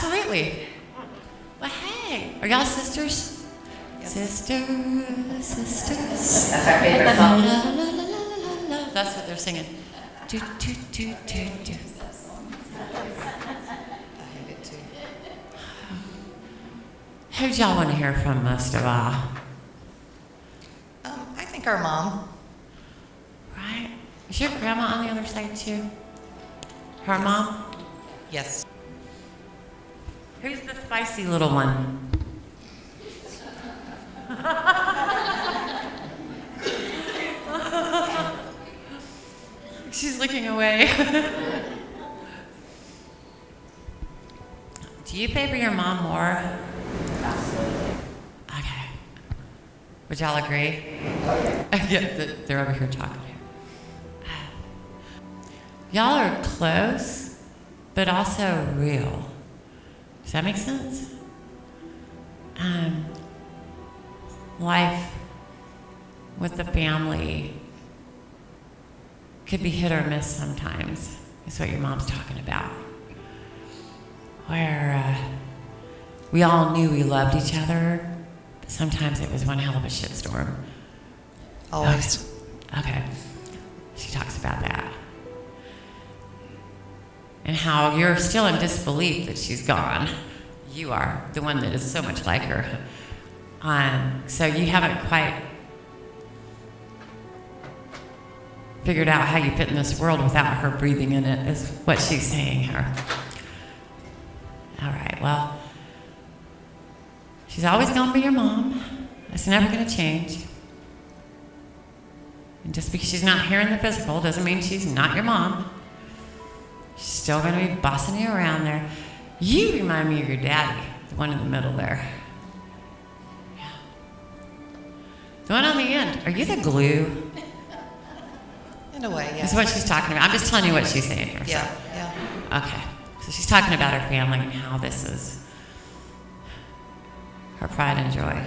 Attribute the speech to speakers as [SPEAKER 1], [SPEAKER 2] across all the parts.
[SPEAKER 1] Absolutely. Well, hey, are y'all sisters? Yes. Sisters, sisters.
[SPEAKER 2] That's our favorite song.
[SPEAKER 1] La, la, la, la, la, la. That's what they're singing. Do, do, do, do, do.
[SPEAKER 2] I hate it too.
[SPEAKER 1] Who y'all want to hear from most of all?
[SPEAKER 2] I think our mom.
[SPEAKER 1] Right? Is your grandma on the other side too? Her mom?
[SPEAKER 2] Yes.
[SPEAKER 1] Who's the spicy little one? She's looking away. Do you favor your mom more?
[SPEAKER 2] Absolutely.
[SPEAKER 1] Okay. Would y'all agree? Yeah, they're over here talking. Y'all are close, but also real. Does that make sense? Life with the family could be hit or miss sometimes, is what your mom's talking about. Where we all knew we loved each other, but sometimes it was one hell of a shitstorm.
[SPEAKER 2] Always.
[SPEAKER 1] Okay. She talks about that. And how you're still in disbelief that she's gone. You are the one that is so much like her. So you haven't quite figured out how you fit in this world without her breathing in it, is what she's saying here. All right, well, she's always going to be your mom. That's never going to change. And just because she's not here in the physical doesn't mean she's not your mom. She's still going to be bossing you around there. You remind me of your daddy, the one in the middle there. Yeah. The one on the end. Are you the glue?
[SPEAKER 2] In a way, yeah.
[SPEAKER 1] That's what she's talking about. I'm just telling you what she's saying here.
[SPEAKER 2] Yeah,
[SPEAKER 1] So.
[SPEAKER 2] yeah.
[SPEAKER 1] Okay. So she's talking about her family and how this is her pride and joy.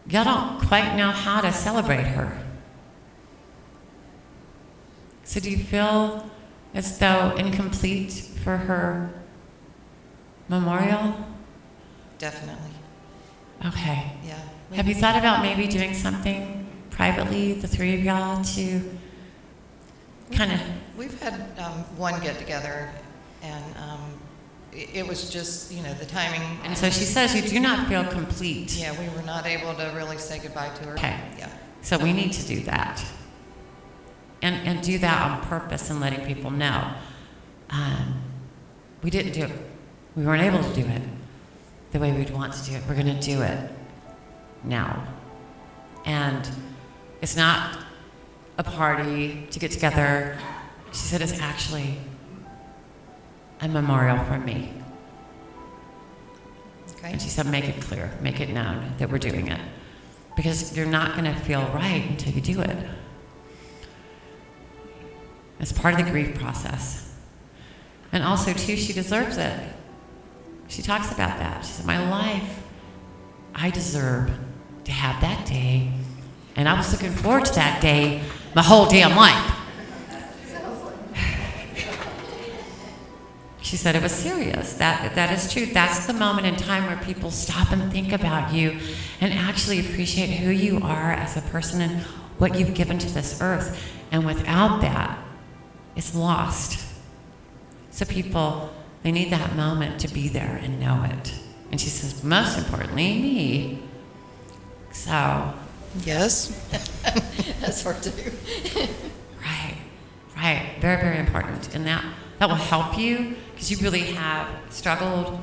[SPEAKER 1] Y'all don't quite know how to celebrate her. So do you feel as though incomplete for her memorial?
[SPEAKER 2] Definitely.
[SPEAKER 1] Okay.
[SPEAKER 2] Yeah.
[SPEAKER 1] Have you thought about maybe doing something privately, the three of y'all, to kind of...
[SPEAKER 2] We've had one get-together, and it was just, the timing.
[SPEAKER 1] And so she says you do not feel complete.
[SPEAKER 2] Yeah, we were not able to really say goodbye to her.
[SPEAKER 1] Okay.
[SPEAKER 2] Yeah.
[SPEAKER 1] So we need to do that. And do that on purpose and letting people know. We didn't do it. We weren't able to do it the way we'd want to do it. We're going to do it now. And it's not a party to get together. She said it's actually a memorial for me.
[SPEAKER 2] Okay.
[SPEAKER 1] And she said, make it clear, make it known that we're doing it. Because you're not going to feel right until you do it. It's part of the grief process. And also, too, she deserves it. She talks about that. She said, my life, I deserve to have that day. And I was looking forward to that day my whole damn life. She said it was serious. That is true. That's the moment in time where people stop and think about you and actually appreciate who you are as a person and what you've given to this earth. And without that, it's lost. So people, they need that moment to be there and know it. And she says, most importantly, me. So.
[SPEAKER 2] Yes. That's hard to do.
[SPEAKER 1] Right. Very, very important. And that will help you because you really have struggled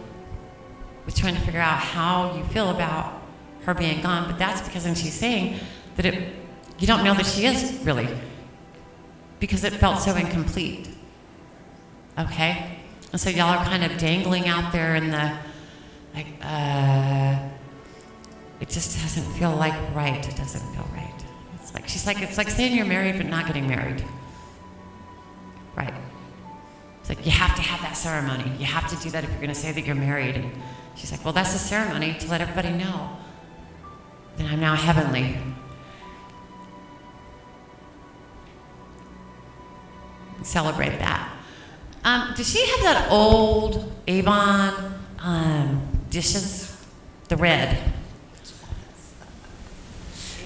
[SPEAKER 1] with trying to figure out how you feel about her being gone. But that's because, and she's saying that you don't know that she is really, because it felt so incomplete. Okay? And so y'all are kind of dangling out there in the, like, it just doesn't feel like right. It doesn't feel right. It's like saying you're married but not getting married. Right. It's like you have to have that ceremony. You have to do that if you're going to say that you're married. And she's like, well, that's the ceremony to let everybody know that I'm now heavenly. Celebrate that. Does she have that old Avon dishes? The red.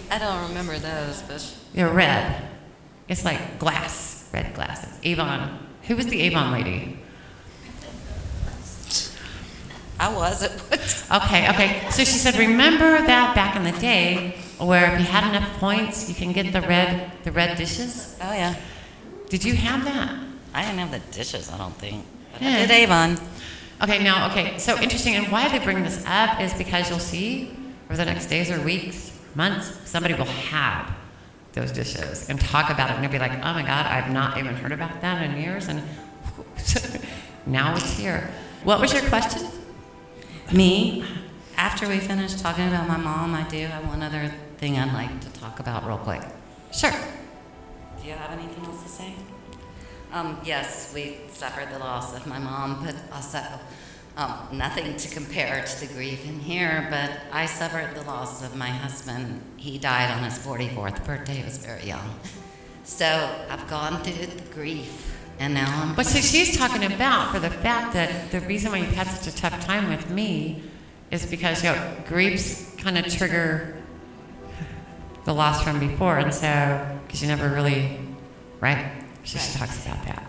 [SPEAKER 3] I don't remember those, but
[SPEAKER 1] They're red. It's like glass, red glass. It's Avon. Who was the Avon lady?
[SPEAKER 3] I was at
[SPEAKER 1] Okay. So she said, remember that back in the day where if you had enough points, you can get the red dishes?
[SPEAKER 3] Oh, yeah.
[SPEAKER 1] Did you have that?
[SPEAKER 3] I didn't have the dishes, I don't think. But
[SPEAKER 1] Yeah.
[SPEAKER 3] I did Avon.
[SPEAKER 1] Okay. So interesting. And why they bring this up is because you'll see over the next days or weeks, months, somebody will have those dishes and talk about it. And they'll be like, oh my God, I've not even heard about that in years. And now it's here. What was your question?
[SPEAKER 3] Me, after we finish talking about my mom, I do have one other thing I'd like to talk about real quick.
[SPEAKER 1] Sure.
[SPEAKER 3] Do you have anything else to say? Yes, we suffered the loss of my mom, but also nothing to compare to the grief in here, but I suffered the loss of my husband. He died on his 44th birthday. He was very young. So I've gone through the grief, and now I'm...
[SPEAKER 1] But see, she's talking about for the fact that the reason why you've had such a tough time with me is because, griefs kind of trigger the loss from before, and so, because you never really, right? She talks about that.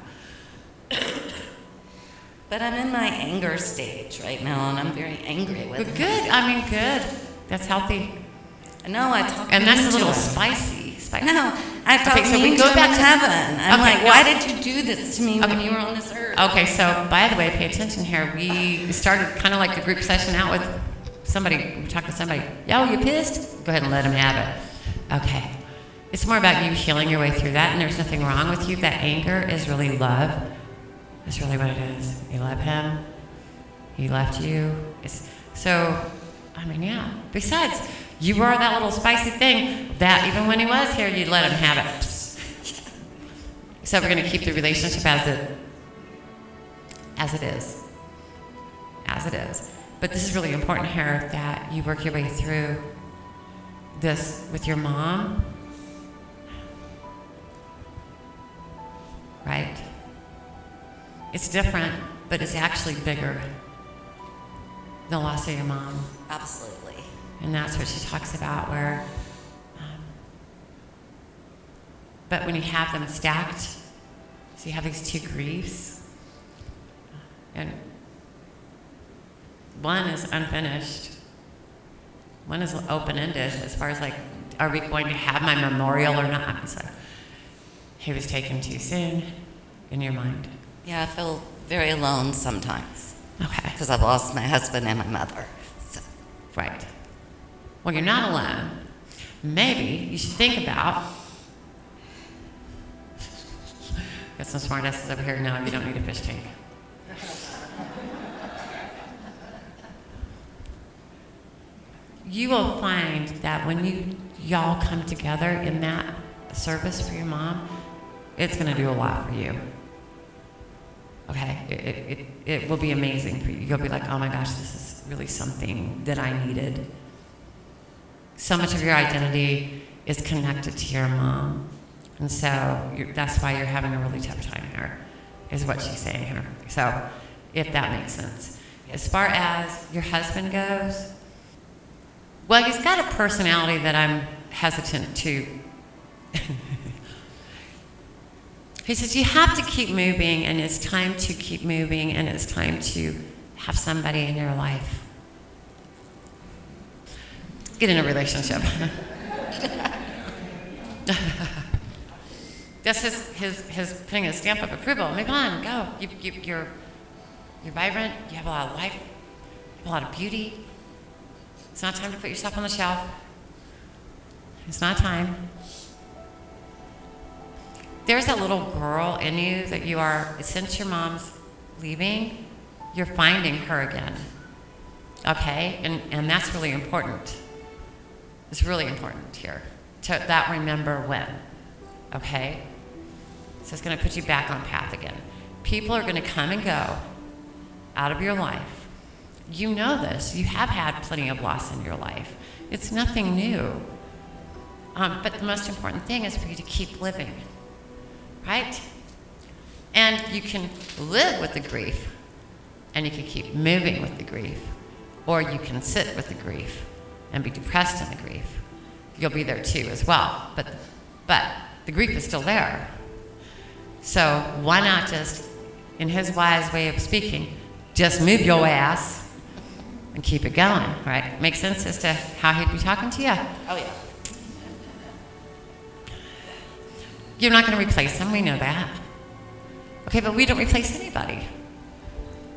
[SPEAKER 3] But I'm in my anger stage right now, and I'm very angry with
[SPEAKER 1] But good. I mean, good. That's healthy.
[SPEAKER 3] I know I talk
[SPEAKER 1] And that's a
[SPEAKER 3] into
[SPEAKER 1] little
[SPEAKER 3] him.
[SPEAKER 1] spicy.
[SPEAKER 3] No, I talk
[SPEAKER 1] Okay, so we
[SPEAKER 3] mean
[SPEAKER 1] go
[SPEAKER 3] to him
[SPEAKER 1] back
[SPEAKER 3] in
[SPEAKER 1] to-
[SPEAKER 3] heaven. I'm
[SPEAKER 1] Okay,
[SPEAKER 3] like,
[SPEAKER 1] no.
[SPEAKER 3] why did you do this to me when
[SPEAKER 1] Okay.
[SPEAKER 3] you were on this earth?
[SPEAKER 1] Okay, so by the way, pay attention here. We started kind of like the group session out with somebody. We talked to somebody. Yo, you pissed? Go ahead and let him have it. Okay. It's more about you healing your way through that, and there's nothing wrong with you. That anger is really love. That's really what it is. You love him. He left you. Besides, you are that little spicy thing that even when he was here, you'd let him have it. So we're going to keep the relationship as it is. But this is really important here that you work your way through this with your mom. Right? It's different, but it's actually bigger. The loss of your mom.
[SPEAKER 3] Absolutely.
[SPEAKER 1] And that's what she talks about where, but when you have them stacked, so you have these two griefs, and one is unfinished, one is open-ended as far as like, are we going to have my memorial or not? It's like, he was taken too soon in your mind.
[SPEAKER 3] Yeah, I feel very alone sometimes
[SPEAKER 1] Okay.
[SPEAKER 3] because I've lost my husband and my mother. So.
[SPEAKER 1] Right. Well, you're not alone. Maybe you should think about. Got some smart asses over here. No, you don't need a fish tank. You will find that when y'all come together in that service for your mom, it's going to do a lot for you. Okay? It will be amazing for you. You'll be like, oh my gosh, this is really something that I needed. So much of your identity is connected to your mom. And so that's why you're having a really tough time here, is what she's saying here. So, if that makes sense. As far as your husband goes, well, he's got a personality that I'm hesitant to. He says, you have to keep moving, and it's time to keep moving, and it's time to have somebody in your life. Get in a relationship. That's his putting a stamp of approval. Move on, go. You're vibrant, you have a lot of life, you have a lot of beauty. It's not time to put yourself on the shelf. It's not time. There's that little girl in you that you are, since your mom's leaving, you're finding her again. Okay? And that's really important. It's really important here. To that remember when. Okay? So it's going to put you back on path again. People are going to come and go out of your life. You know this. You have had plenty of loss in your life. It's nothing new. But the most important thing is for you to keep living. Right? And you can live with the grief, and you can keep moving with the grief, or you can sit with the grief and be depressed in the grief. You'll be there too as well, but the grief is still there. So why not just, in his wise way of speaking, just move your ass and keep it going, right? Make sense as to how he'd be talking to you?
[SPEAKER 3] Oh, yeah.
[SPEAKER 1] You're not going to replace him, we know that. Okay, but we don't replace anybody.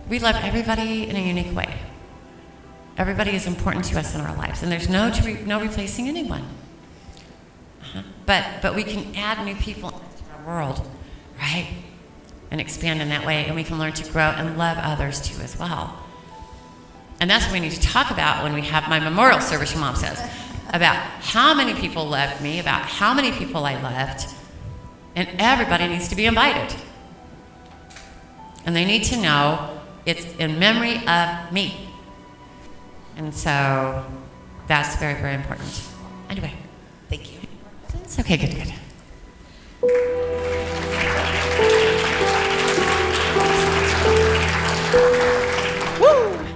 [SPEAKER 1] We love everybody in a unique way. Everybody is important to us in our lives, and there's no replacing anyone. But we can add new people into our world, right? And expand in that way, and we can learn to grow and love others too as well. And that's what we need to talk about when we have my memorial service, your mom says, about how many people loved me, about how many people I loved, and everybody needs to be invited. And they need to know it's in memory of me. And so that's very, very important. Anyway,
[SPEAKER 3] Thank you.
[SPEAKER 1] it's okay, good. Woo!